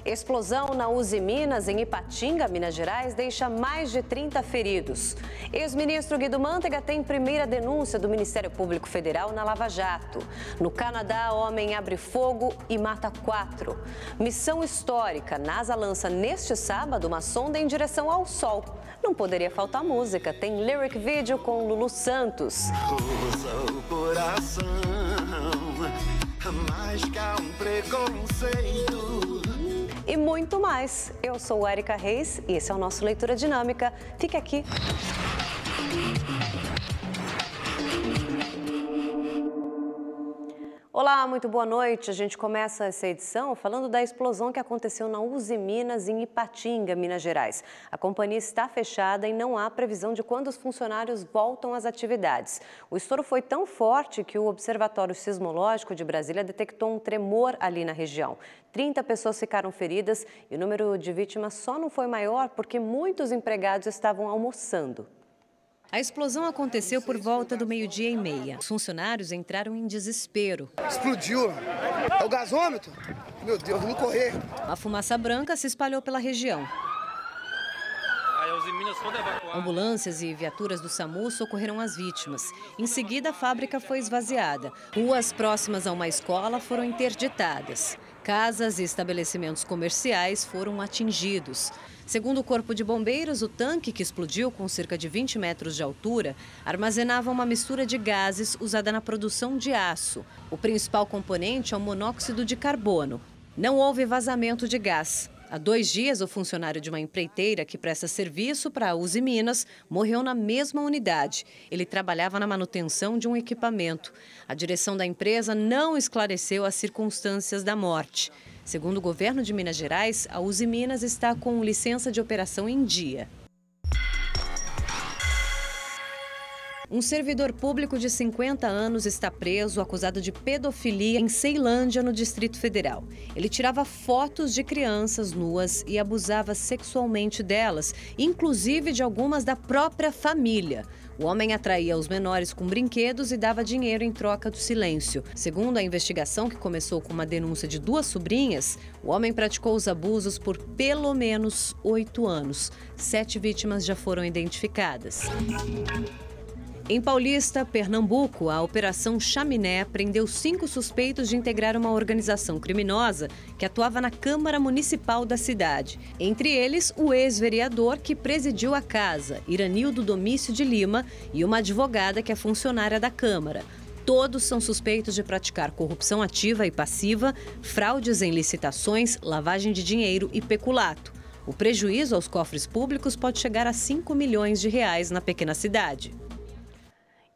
Explosão na Uzi Minas, em Ipatinga, Minas Gerais, deixa mais de 30 feridos. Ex-ministro Guido Mantega tem primeira denúncia do Ministério Público Federal na Lava Jato. No Canadá, homem abre fogo e mata 4. Missão histórica. NASA lança neste sábado uma sonda em direção ao Sol. Não poderia faltar música. Tem lyric video com Lulu Santos. Usa o coração, mais que um preconceito. E muito mais. Eu sou Érica Reis e esse é o nosso Leitura Dinâmica. Fique aqui. Olá, muito boa noite. A gente começa essa edição falando da explosão que aconteceu na Uzi Minas, em Ipatinga, Minas Gerais. A companhia está fechada e não há previsão de quando os funcionários voltam às atividades. O estouro foi tão forte que o Observatório Sismológico de Brasília detectou um tremor ali na região. 30 pessoas ficaram feridas e o número de vítimas só não foi maior porque muitos empregados estavam almoçando. A explosão aconteceu por volta do 12h30. Os funcionários entraram em desespero. Explodiu. É o gasômetro? Meu Deus, vamos correr. A fumaça branca se espalhou pela região. Ambulâncias e viaturas do SAMU socorreram as vítimas. Em seguida, a fábrica foi esvaziada. Ruas próximas a uma escola foram interditadas. Casas e estabelecimentos comerciais foram atingidos. Segundo o Corpo de Bombeiros, o tanque, que explodiu com cerca de 20 metros de altura, armazenava uma mistura de gases usada na produção de aço. O principal componente é o monóxido de carbono. Não houve vazamento de gás. Há 2 dias, o funcionário de uma empreiteira que presta serviço para a Uzi Minas morreu na mesma unidade. Ele trabalhava na manutenção de um equipamento. A direção da empresa não esclareceu as circunstâncias da morte. Segundo o governo de Minas Gerais, a Uzi Minas está com licença de operação em dia. Um servidor público de 50 anos está preso, acusado de pedofilia em Ceilândia, no Distrito Federal. Ele tirava fotos de crianças nuas e abusava sexualmente delas, inclusive de algumas da própria família. O homem atraía os menores com brinquedos e dava dinheiro em troca do silêncio. Segundo a investigação, que começou com uma denúncia de 2 sobrinhas, o homem praticou os abusos por pelo menos 8 anos. 7 vítimas já foram identificadas. Em Paulista, Pernambuco, a Operação Chaminé prendeu 5 suspeitos de integrar uma organização criminosa que atuava na Câmara Municipal da cidade. Entre eles, o ex-vereador que presidiu a casa, Iranildo Domício de Lima, e uma advogada que é funcionária da Câmara. Todos são suspeitos de praticar corrupção ativa e passiva, fraudes em licitações, lavagem de dinheiro e peculato. O prejuízo aos cofres públicos pode chegar a 5 milhões de reais na pequena cidade.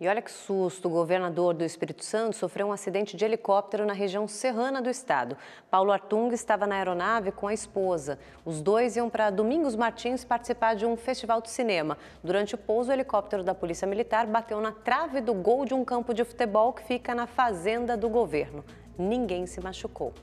E olha que susto, o governador do Espírito Santo sofreu um acidente de helicóptero na região serrana do estado. Paulo Artung estava na aeronave com a esposa. Os dois iam para Domingos Martins participar de um festival de cinema. Durante o pouso, o helicóptero da Polícia Militar bateu na trave do gol de um campo de futebol que fica na fazenda do governo. Ninguém se machucou.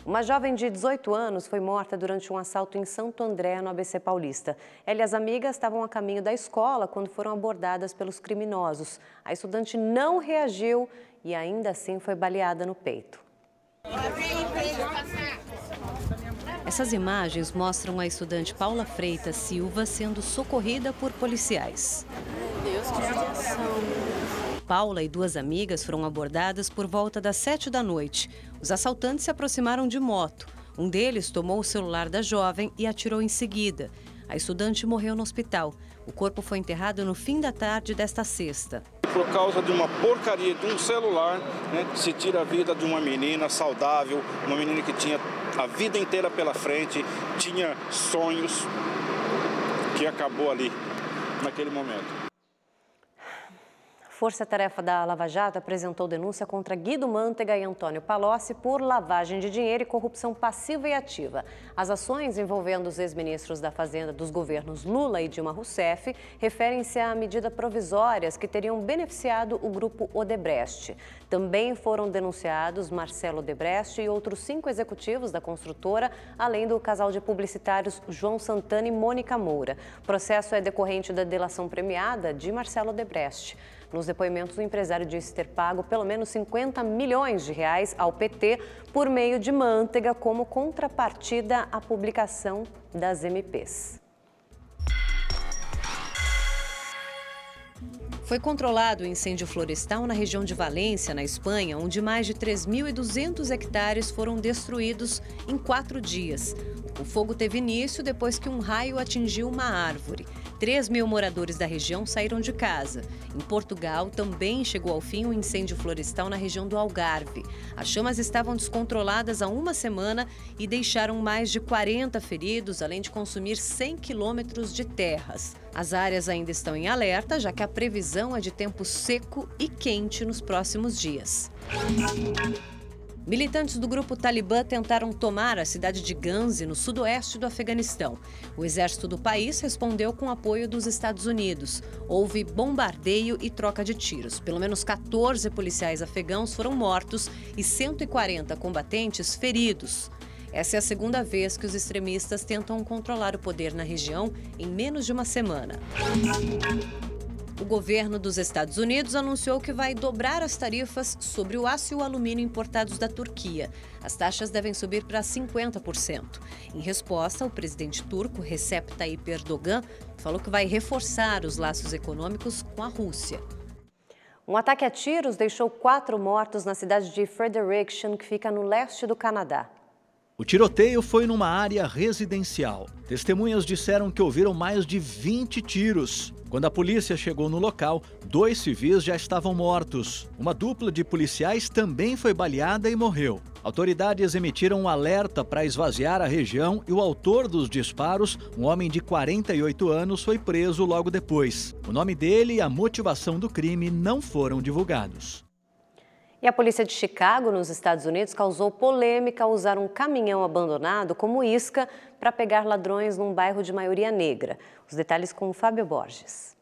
Uma jovem de 18 anos foi morta durante um assalto em Santo André, no ABC Paulista. Ela e as amigas estavam a caminho da escola quando foram abordadas pelos criminosos. A estudante não reagiu e ainda assim foi baleada no peito. Essas imagens mostram a estudante Paula Freitas Silva sendo socorrida por policiais. Meu Deus, que situação! Paula e 2 amigas foram abordadas por volta das 7 da noite. Os assaltantes se aproximaram de moto. Um deles tomou o celular da jovem e atirou em seguida. A estudante morreu no hospital. O corpo foi enterrado no fim da tarde desta sexta. Por causa de uma porcaria de um celular, se tira a vida de uma menina saudável, uma menina que tinha a vida inteira pela frente, tinha sonhos, que acabou ali, naquele momento. Força-tarefa da Lava Jato apresentou denúncia contra Guido Mantega e Antônio Palocci por lavagem de dinheiro e corrupção passiva e ativa. As ações envolvendo os ex-ministros da Fazenda dos governos Lula e Dilma Rousseff referem-se a medidas provisórias que teriam beneficiado o grupo Odebrecht. Também foram denunciados Marcelo Odebrecht e outros 5 executivos da construtora, além do casal de publicitários João Santana e Mônica Moura. O processo é decorrente da delação premiada de Marcelo Odebrecht. Nos depoimentos, o empresário disse ter pago pelo menos 50 milhões de reais ao PT por meio de manteiga como contrapartida à publicação das MPs. Foi controlado o incêndio florestal na região de Valência, na Espanha, onde mais de 3.200 hectares foram destruídos em 4 dias. O fogo teve início depois que um raio atingiu uma árvore. 3.000 moradores da região saíram de casa. Em Portugal, também chegou ao fim o incêndio florestal na região do Algarve. As chamas estavam descontroladas há uma semana e deixaram mais de 40 feridos, além de consumir 100 quilômetros de terras. As áreas ainda estão em alerta, já que a previsão é de tempo seco e quente nos próximos dias. Militantes do grupo Talibã tentaram tomar a cidade de Ghazni, no sudoeste do Afeganistão. O exército do país respondeu com apoio dos Estados Unidos. Houve bombardeio e troca de tiros. Pelo menos 14 policiais afegãos foram mortos e 140 combatentes feridos. Essa é a segunda vez que os extremistas tentam controlar o poder na região em menos de uma semana. O governo dos Estados Unidos anunciou que vai dobrar as tarifas sobre o aço e o alumínio importados da Turquia. As taxas devem subir para 50%. Em resposta, o presidente turco, Recep Tayyip Erdogan, falou que vai reforçar os laços econômicos com a Rússia. Um ataque a tiros deixou 4 mortos na cidade de Fredericton, que fica no leste do Canadá. O tiroteio foi numa área residencial. Testemunhas disseram que ouviram mais de 20 tiros. Quando a polícia chegou no local, 2 civis já estavam mortos. Uma dupla de policiais também foi baleada e morreu. Autoridades emitiram um alerta para esvaziar a região e o autor dos disparos, um homem de 48 anos, foi preso logo depois. O nome dele e a motivação do crime não foram divulgados. E a polícia de Chicago, nos Estados Unidos, causou polêmica ao usar um caminhão abandonado como isca para pegar ladrões num bairro de maioria negra. Os detalhes com o Fábio Borges.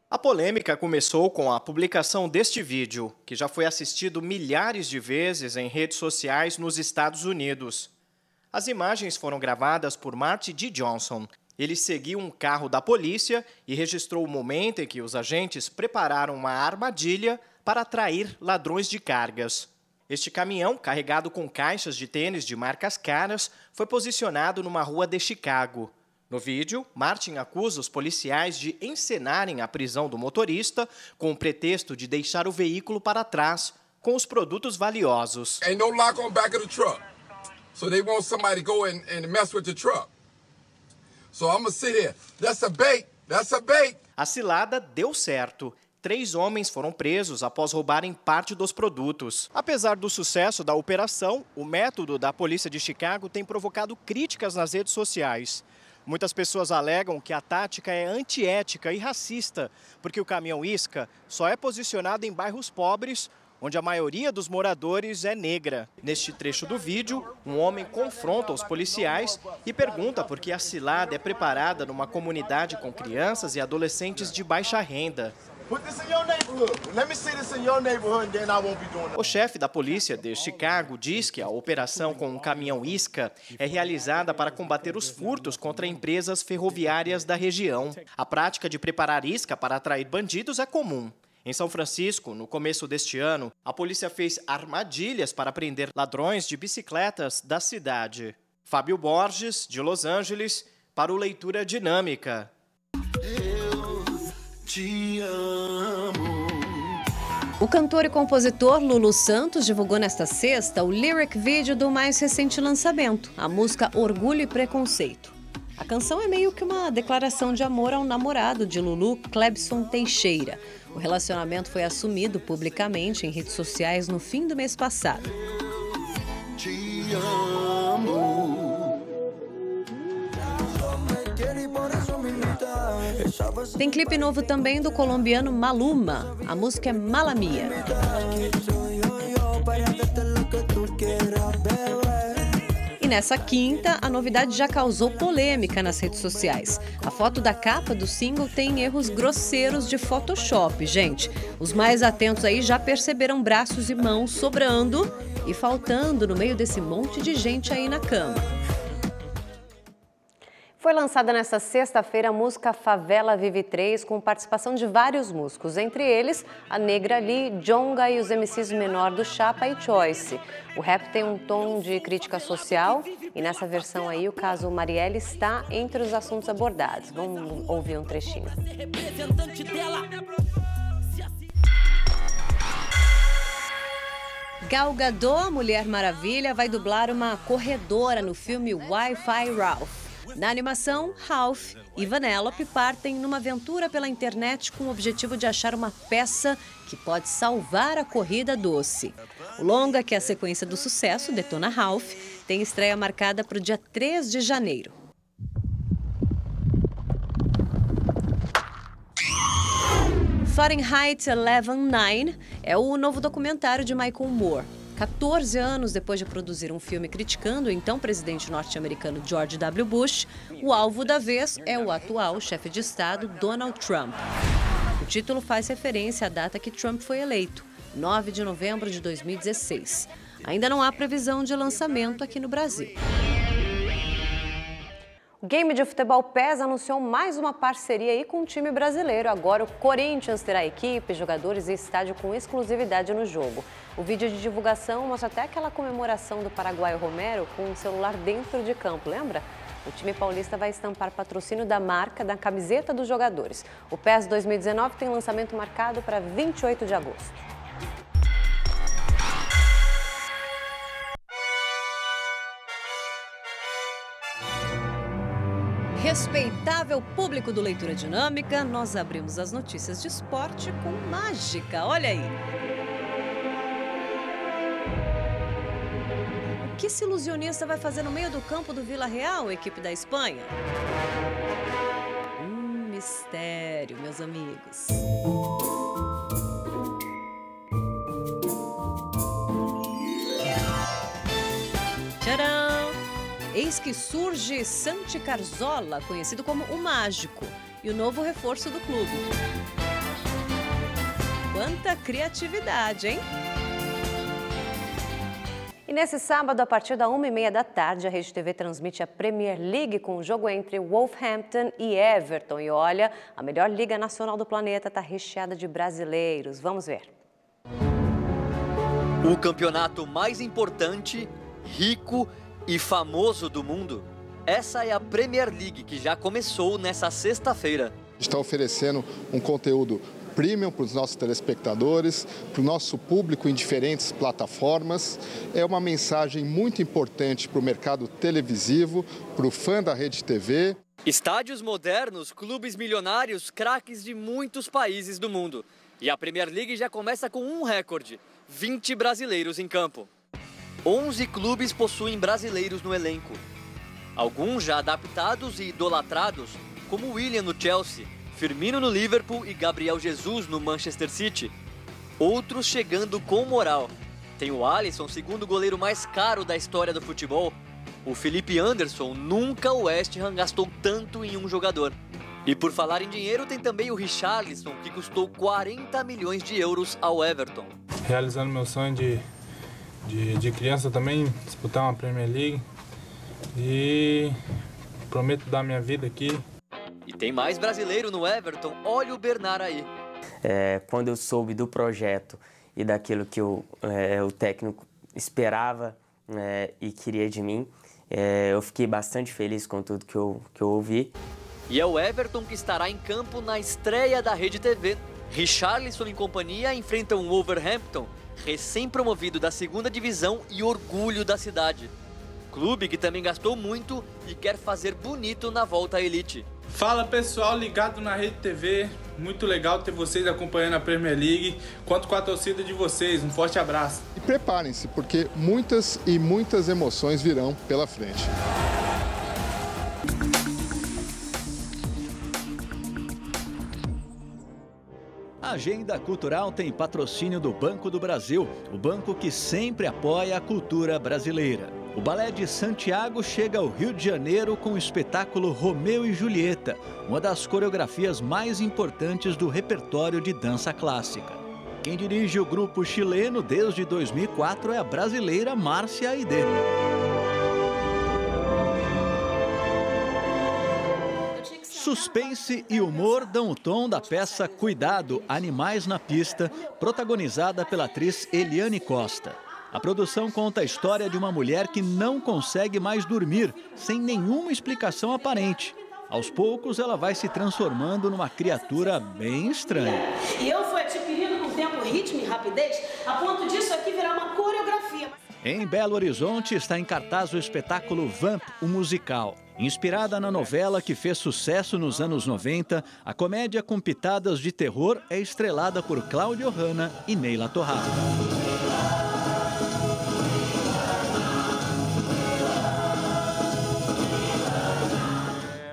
A polêmica começou com a publicação deste vídeo, que já foi assistido milhares de vezes em redes sociais nos Estados Unidos. As imagens foram gravadas por Marty D. Johnson. Ele seguiu um carro da polícia e registrou o momento em que os agentes prepararam uma armadilha para atrair ladrões de cargas. Este caminhão, carregado com caixas de tênis de marcas caras, foi posicionado numa rua de Chicago. No vídeo, Martin acusa os policiais de encenarem a prisão do motorista com o pretexto de deixar o veículo para trás com os produtos valiosos. Ain't no lock on back of the truck. So they want somebody to go and mess with the truck. So I'm gonna sit here. That's a bait. That's a bait. A cilada deu certo. 3 homens foram presos após roubarem parte dos produtos. Apesar do sucesso da operação, o método da polícia de Chicago tem provocado críticas nas redes sociais. Muitas pessoas alegam que a tática é antiética e racista, porque o caminhão isca só é posicionado em bairros pobres, onde a maioria dos moradores é negra. Neste trecho do vídeo, um homem confronta os policiais e pergunta por que a cilada é preparada numa comunidade com crianças e adolescentes de baixa renda. O chefe da polícia de Chicago diz que a operação com um caminhão isca é realizada para combater os furtos contra empresas ferroviárias da região. A prática de preparar isca para atrair bandidos é comum. Em São Francisco, no começo deste ano, a polícia fez armadilhas para prender ladrões de bicicletas da cidade. Fábio Borges, de Los Angeles, para o Leitura Dinâmica. Te amo. O cantor e compositor Lulu Santos divulgou nesta sexta o lyric video do mais recente lançamento, a música Orgulho e Preconceito. A canção é meio que uma declaração de amor ao namorado de Lulu, Clebson Teixeira. O relacionamento foi assumido publicamente em redes sociais no fim do mês passado. Te amo. Tem clipe novo também do colombiano Maluma. A música é Mala Mía. E nessa quinta, a novidade já causou polêmica nas redes sociais. A foto da capa do single tem erros grosseiros de Photoshop, gente. Os mais atentos aí já perceberam braços e mãos sobrando e faltando no meio desse monte de gente aí na cama. Foi lançada nesta sexta-feira a música Favela Vive 3, com participação de vários músicos, entre eles a Negra Lee, Djonga e os MCs Menor do Chapa e Choice. O rap tem um tom de crítica social e nessa versão aí o caso Marielle está entre os assuntos abordados. Vamos ouvir um trechinho. Gal Gadot, Mulher Maravilha, vai dublar uma corredora no filme Wi-Fi Ralph. Na animação, Ralph e Vanellope partem numa aventura pela internet com o objetivo de achar uma peça que pode salvar a corrida doce. O longa, que é a sequência do sucesso, Detona Ralph, tem estreia marcada para o dia 3 de janeiro. Fahrenheit 11/9 é o novo documentário de Michael Moore. 14 anos depois de produzir um filme criticando o então presidente norte-americano George W. Bush, o alvo da vez é o atual chefe de Estado Donald Trump. O título faz referência à data que Trump foi eleito, 9 de novembro de 2016. Ainda não há previsão de lançamento aqui no Brasil. O game de futebol PES anunciou mais uma parceria aí com o time brasileiro. Agora o Corinthians terá equipe, jogadores e estádio com exclusividade no jogo. O vídeo de divulgação mostra até aquela comemoração do paraguaio Romero com um celular dentro de campo, lembra? O time paulista vai estampar patrocínio da marca da camiseta dos jogadores. O PES 2019 tem lançamento marcado para 28 de agosto. Respeitável público do Leitura Dinâmica, nós abrimos as notícias de esporte com mágica. Olha aí! O que esse ilusionista vai fazer no meio do campo do Vila Real, equipe da Espanha? Mistério, meus amigos. Tcharam! Eis que surge Santi Carzola, conhecido como o Mágico, e o novo reforço do clube. Quanta criatividade, hein? E nesse sábado, a partir da 1h30 da tarde, a Rede TV transmite a Premier League com o jogo entre Wolverhampton e Everton. E olha, a melhor liga nacional do planeta está recheada de brasileiros. Vamos ver. O campeonato mais importante, rico e famoso do mundo. Essa é a Premier League, que já começou nessa sexta-feira. Está oferecendo um conteúdo premium para os nossos telespectadores, para o nosso público em diferentes plataformas. É uma mensagem muito importante para o mercado televisivo, para o fã da Rede TV. Estádios modernos, clubes milionários, craques de muitos países do mundo. E a Premier League já começa com um recorde: 20 brasileiros em campo. 11 clubes possuem brasileiros no elenco. Alguns já adaptados e idolatrados, como William no Chelsea, Firmino no Liverpool e Gabriel Jesus no Manchester City. Outros chegando com moral. Tem o Alisson, segundo goleiro mais caro da história do futebol. O Felipe Anderson, nunca o West Ham gastou tanto em um jogador. E por falar em dinheiro, tem também o Richarlison, que custou 40 milhões de euros ao Everton. Realizando meu sonho de criança também, disputar uma Premier League, e prometo dar minha vida aqui. E tem mais brasileiro no Everton, olha o Bernard aí. Quando eu soube do projeto e daquilo que o técnico esperava e queria de mim, eu fiquei bastante feliz com tudo que eu ouvi. E é o Everton que estará em campo na estreia da Rede TV. Richarlison e companhia enfrentam o Wolverhampton, recém-promovido da 2ª divisão e orgulho da cidade. Clube que também gastou muito e quer fazer bonito na volta à elite. Fala pessoal, ligado na Rede TV, muito legal ter vocês acompanhando a Premier League, conto com a torcida de vocês, um forte abraço. E preparem-se, porque muitas e muitas emoções virão pela frente. A Agenda Cultural tem patrocínio do Banco do Brasil, o banco que sempre apoia a cultura brasileira. O Balé de Santiago chega ao Rio de Janeiro com o espetáculo Romeu e Julieta, uma das coreografias mais importantes do repertório de dança clássica. Quem dirige o grupo chileno desde 2004 é a brasileira Márcia Aidê. Suspense e humor dão o tom da peça Cuidado, Animais na Pista, protagonizada pela atriz Eliane Costa. A produção conta a história de uma mulher que não consegue mais dormir, sem nenhuma explicação aparente. Aos poucos, ela vai se transformando numa criatura bem estranha. E eu fui adquirindo com o tempo ritmo e rapidez, a ponto disso aqui virar uma coreografia. Em Belo Horizonte está em cartaz o espetáculo Vamp, o musical. Inspirada na novela que fez sucesso nos anos 90, a comédia com pitadas de terror é estrelada por Cláudio Hanna e Neila Torraca.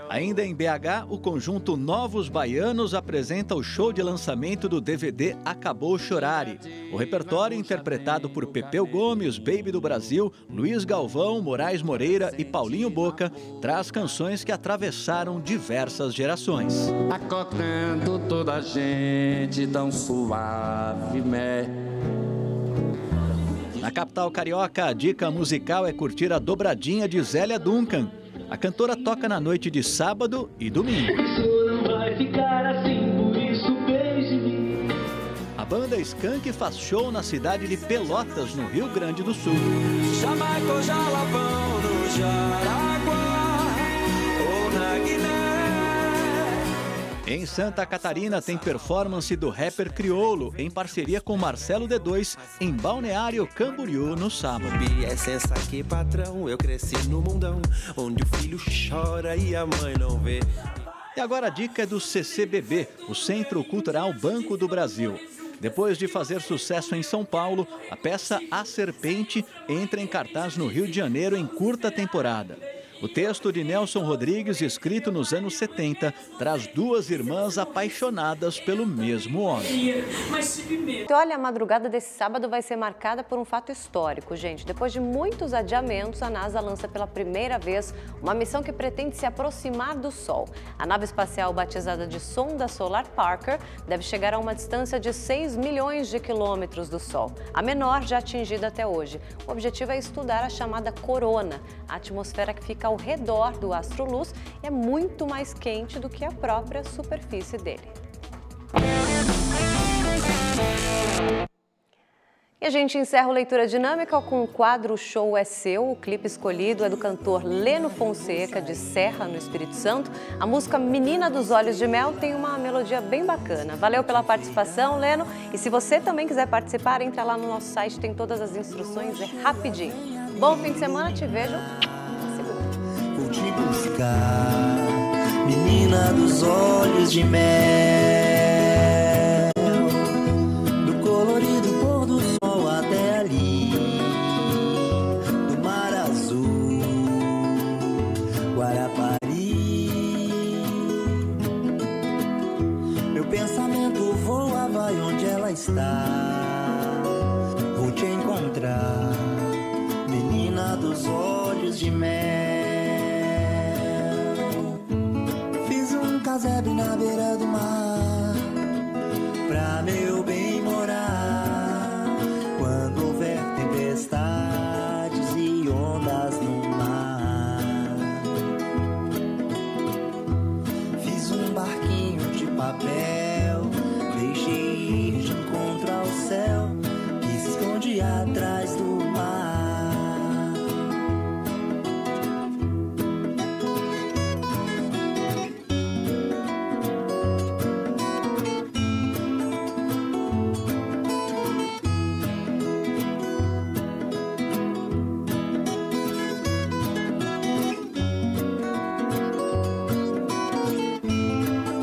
Ainda em BH, o conjunto Novos Baianos apresenta o show de lançamento do DVD Acabou Chorare. O repertório, interpretado por Pepeu Gomes, Baby do Brasil, Luiz Galvão, Moraes Moreira e Paulinho Boca, traz canções que atravessaram diversas gerações. Acotando toda a gente tão suave, Na capital carioca, a dica musical é curtir a dobradinha de Zélia Duncan. A cantora toca na noite de sábado e domingo. A banda Skank faz show na cidade de Pelotas, no Rio Grande do Sul. Jamaica, Jalapão, no Jaraguá, ou na Guiné. Em Santa Catarina tem performance do rapper Criolo, em parceria com Marcelo D2, em Balneário Camboriú, no sábado. Licença aqui, patrão, eu cresci no mundão, onde o filho chora e a mãe não vê. E agora a dica é do CCBB, o Centro Cultural Banco do Brasil. Depois de fazer sucesso em São Paulo, a peça A Serpente entra em cartaz no Rio de Janeiro em curta temporada. O texto de Nelson Rodrigues, escrito nos anos 70, traz duas irmãs apaixonadas pelo mesmo homem. Olha, a madrugada desse sábado vai ser marcada por um fato histórico, gente. Depois de muitos adiamentos, a NASA lança pela primeira vez uma missão que pretende se aproximar do Sol. A nave espacial, batizada de Sonda Solar Parker, deve chegar a uma distância de 6 milhões de quilômetros do Sol, a menor já atingida até hoje. O objetivo é estudar a chamada corona, a atmosfera que fica ao redor do astro-luz é muito mais quente do que a própria superfície dele. E a gente encerra o Leitura Dinâmica com o quadro Show é Seu. O clipe escolhido é do cantor Leno Fonseca, de Serra, no Espírito Santo. A música Menina dos Olhos de Mel tem uma melodia bem bacana. Valeu pela participação, Leno. E se você também quiser participar, entra lá no nosso site, tem todas as instruções, é rapidinho. Bom fim de semana, te vejo na segunda. Vou te buscar, menina dos olhos de mel, do colorido pôr do sol até ali, do mar azul, Guarapari. Meu pensamento voa, vai onde ela está, vou te encontrar, menina dos olhos de mel. Fiz um casebre na beira do mar, pra meu bem